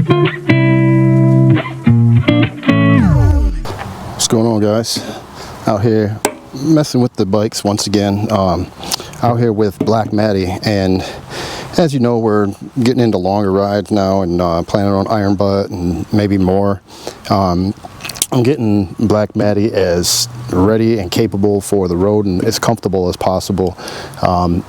What's going on, guys? Out here messing with the bikes once again. Out here with Black Matty, and as you know, we're getting into longer rides now and planning on Iron Butt and maybe more. I'm getting Black Matty as ready and capable for the road and as comfortable as possible.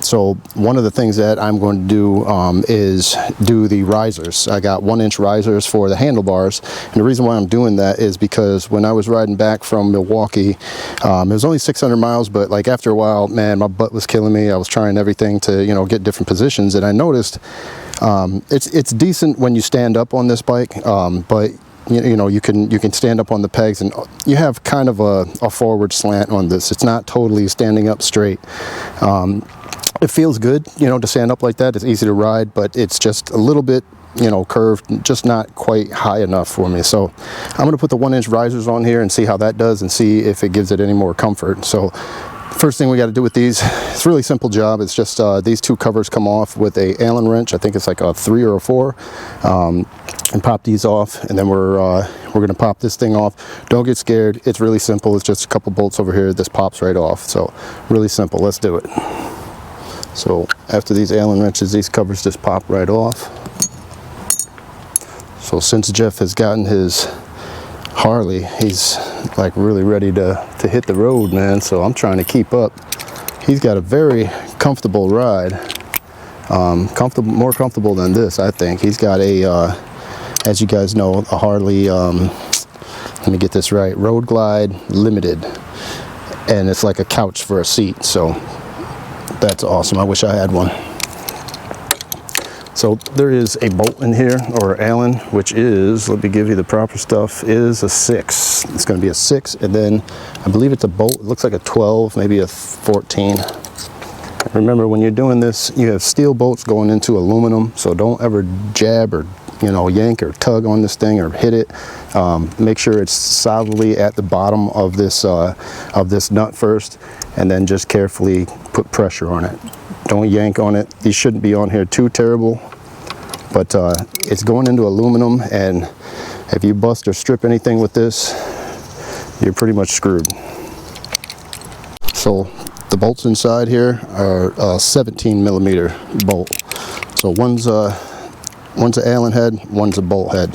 So one of the things that I'm going to do is do the risers. I got 1-inch risers for the handlebars, and the reason why I'm doing that is because when I was riding back from Milwaukee, it was only 600 miles, but like after a while, man, my butt was killing me. I was trying everything to, you know, get different positions, and I noticed it's decent when you stand up on this bike, but you know, you can stand up on the pegs, and you have kind of a forward slant on this. It's not totally standing up straight. It feels good, you know, to stand up like that. It's easy to ride, but it's just a little bit, you know, curved, just not quite high enough for me. So I'm going to put the 1-inch risers on here and see how that does and see if it gives it any more comfort. So first thing we got to do with these, it's a really simple job. It's just these two covers come off with a Allen wrench. I think it's like a 3 or a 4, and pop these off, and then we're gonna pop this thing off. Don't get scared. It's really simple. It's just a couple bolts over here. This pops right off. So really simple. Let's do it. So after these Allen wrenches, these covers just pop right off. So since Jeff has gotten his Harley, he's like really ready to hit the road, man. So I'm trying to keep up. He's got a very comfortable ride, more comfortable than this, I think. He's got a as you guys know, a Harley, let me get this right, Road Glide Limited, and it's like a couch for a seat. So that's awesome. I wish I had one. So there is a bolt in here, or Allen, which is, let me give you the proper stuff, is a 6. It's going to be a 6, and then I believe it's a bolt. It looks like a 12, maybe a 14. Remember, when you're doing this, you have steel bolts going into aluminum, so don't ever jab or, you know, yank or tug on this thing or hit it. Make sure it's solidly at the bottom of this nut first, and then just carefully put pressure on it. Don't yank on it. These shouldn't be on here too terrible, but it's going into aluminum, and if you bust or strip anything with this, you're pretty much screwed. So the bolts inside here are a 17 millimeter bolt. So one's an Allen head, one's a bolt head.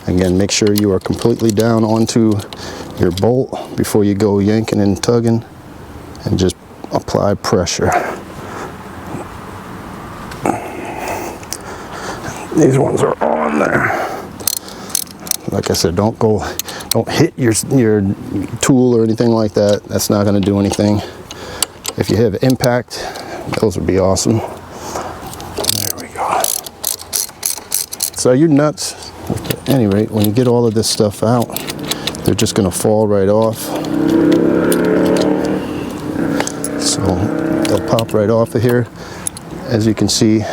Again, make sure you are completely down onto your bolt before you go yanking and tugging, and just apply pressure. These ones are on there. Like I said, don't hit your tool or anything like that. That's not going to do anything. If you have impact, those would be awesome. There we go. So your nuts, at any rate, when you get all of this stuff out, they're just going to fall right off. So they'll pop right off of here. As you can see,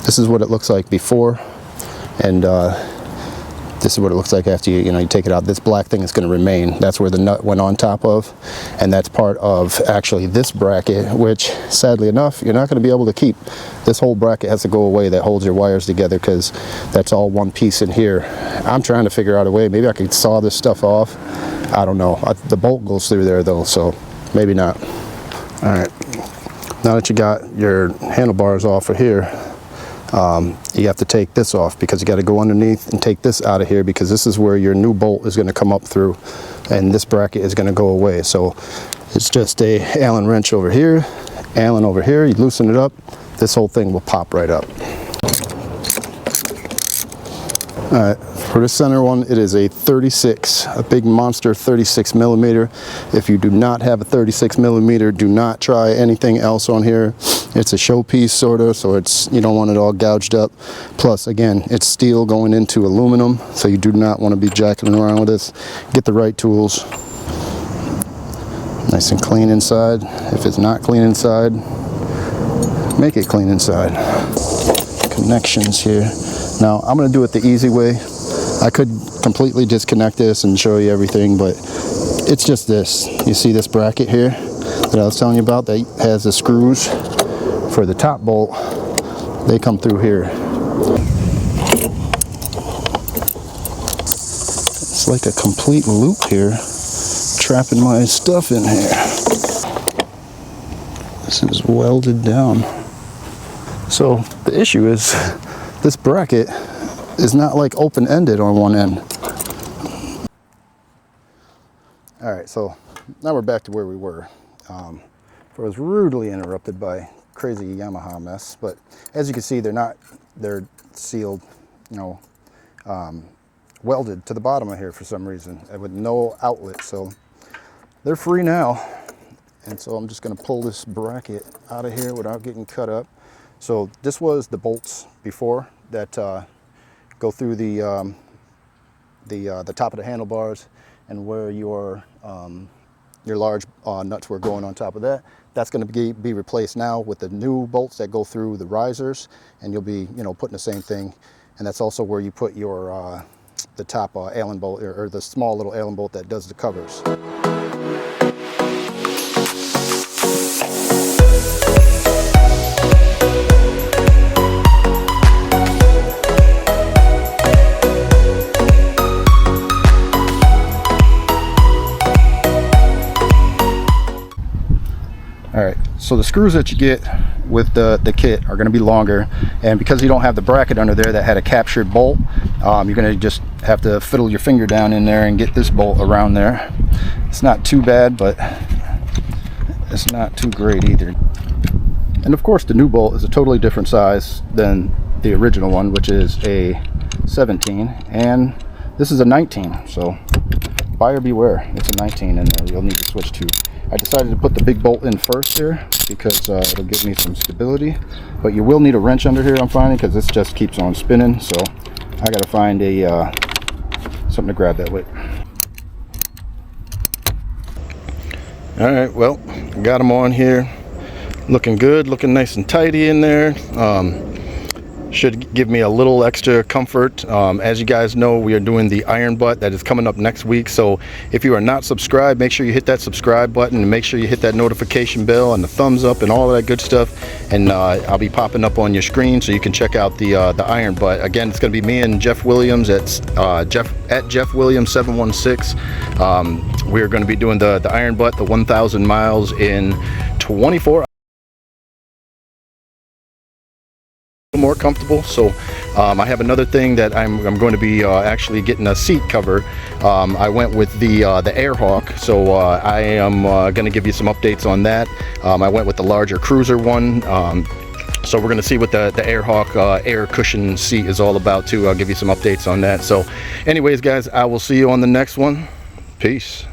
this is what it looks like before, and this is what it looks like after you take it out. This black thing is going to remain. That's where the nut went on top of, and that's part of actually this bracket, which sadly enough you're not going to be able to keep. This whole bracket has to go away that holds your wires together, because that's all one piece in here. I'm trying to figure out a way. Maybe I could saw this stuff off. I don't know. The bolt goes through there though, so maybe not. All right, now that you got your handlebars off of here, you have to take this off, because you got to go underneath and take this out of here, because this is where your new bolt is going to come up through, and this bracket is going to go away. So it's just a Allen wrench over here, Allen over here. You loosen it up, this whole thing will pop right up. All right, for the center one, it is a 36, a big monster 36 millimeter. If you do not have a 36 millimeter, do not try anything else on here. It's a showpiece sort of, so you don't want it all gouged up. Plus, again, it's steel going into aluminum, so you do not want to be jacking around with this. Get the right tools. Nice and clean inside. If it's not clean inside, make it clean inside. Connections here. Now, I'm going to do it the easy way. I could completely disconnect this and show you everything, but it's just this. You see this bracket here that I was telling you about that has the screws for the top bolt, they come through here. It's like a complete loop here, trapping my stuff in here. This is welded down. So the issue is this bracket is not like open-ended on one end. All right, so now we're back to where we were. I was rudely interrupted by crazy Yamaha mess, but as you can see, they're sealed, you know, welded to the bottom of here for some reason with no outlet, so they're free now. And so I'm just going to pull this bracket out of here without getting cut up. So this was the bolts before that go through the top of the handlebars, and where your large nuts were going on top of that. That's going to be replaced now with the new bolts that go through the risers, and you'll be, you know, putting the same thing. And that's also where you put your the top Allen bolt, or the small little Allen bolt that does the covers. All right, so the screws that you get with the kit are going to be longer, and because you don't have the bracket under there that had a captured bolt, you're going to just have to fiddle your finger down in there and get this bolt around there. It's not too bad, but it's not too great either. And of course the new bolt is a totally different size than the original one, which is a 17, and this is a 19, so buyer beware. It's a 19 in there. You'll need to switch to. I decided to put the big bolt in first here because it'll give me some stability, but you will need a wrench under here, I'm finding, because this just keeps on spinning. So I got to find a something to grab that with. All right, well, got them on here, looking good, looking nice and tidy in there. Should give me a little extra comfort. As you guys know, we are doing the iron butt that is coming up next week. So if you are not subscribed, make sure you hit that subscribe button, and make sure you hit that notification bell and the thumbs up and all of that good stuff. And I'll be popping up on your screen so you can check out the iron butt. Again, it's going to be me and Jeff Williams at Jeff Williams 716. We're going to be doing the iron butt, the 1,000 miles in 24 hours. More comfortable. So I have another thing that I'm going to be actually getting a seat cover. I went with the Airhawk, so I am going to give you some updates on that. I went with the larger cruiser one, so we're going to see what the Airhawk air cushion seat is all about too. I'll give you some updates on that. So anyways guys, I will see you on the next one. Peace.